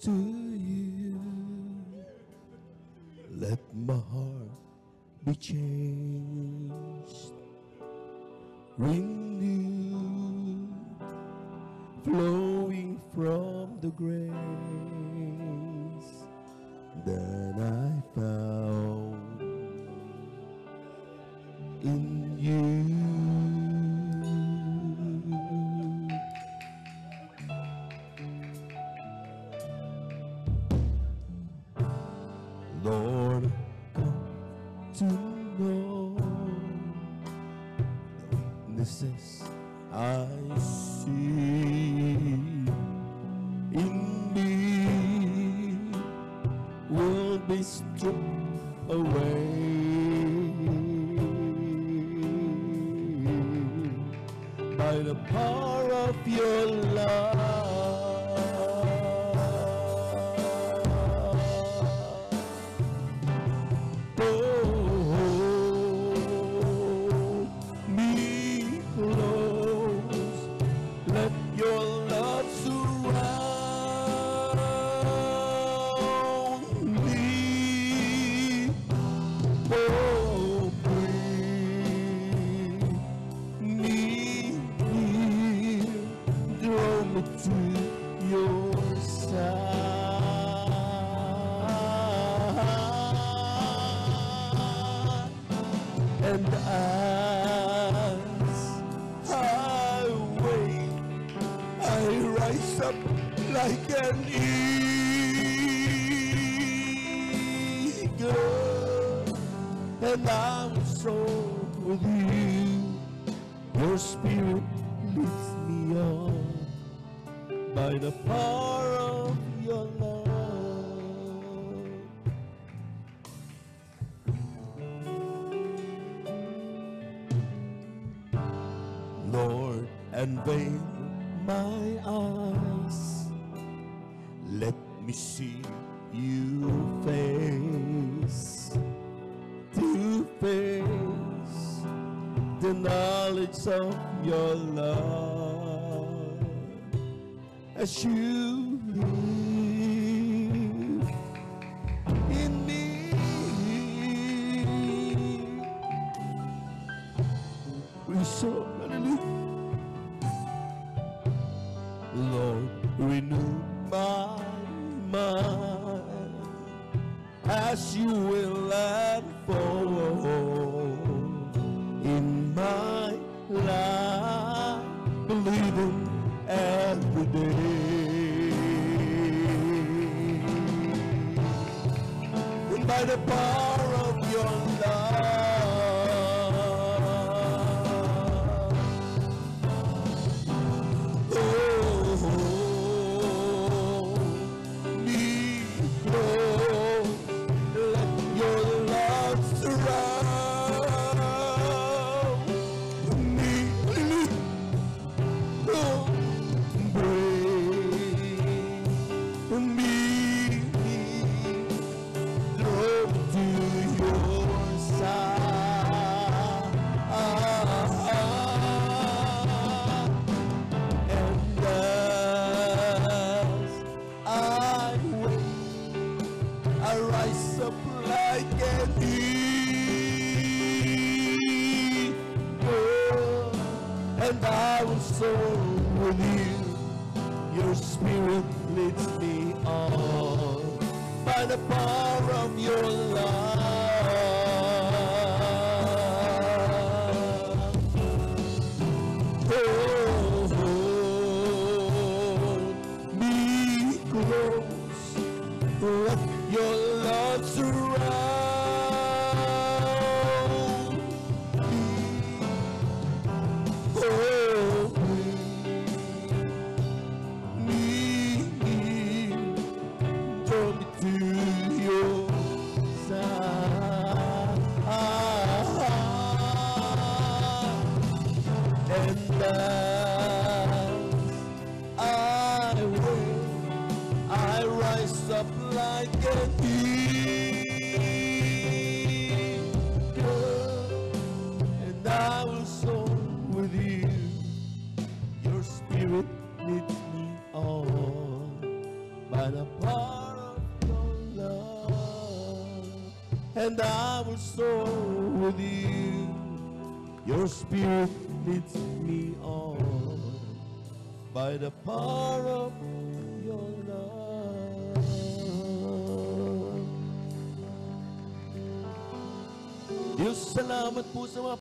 to you. Let my heart be changed, renewed, flowing from the grace that I found in you. Lord, come to know the weaknesses I see in me will be stripped away by the power of your love. And as I wait, I rise up like an eagle, and I will soar with you. Your spirit leads me on by the power of your love. Lord, unveil my eyes, let me see you face to face, the knowledge of your love as you live in me. We so Lord, renew my mind as you will unfold in my life, believing every day. And by the power of your love, and I will soar with you. Your spirit leads me on by the power of your love. Hold me close, let your love surround me. Up like an eagle, and I will soar with you. Your spirit leads me on by the power of your love, and I will soar with you. Your spirit leads me on by the power of your love. Diyos, salamat po sa mga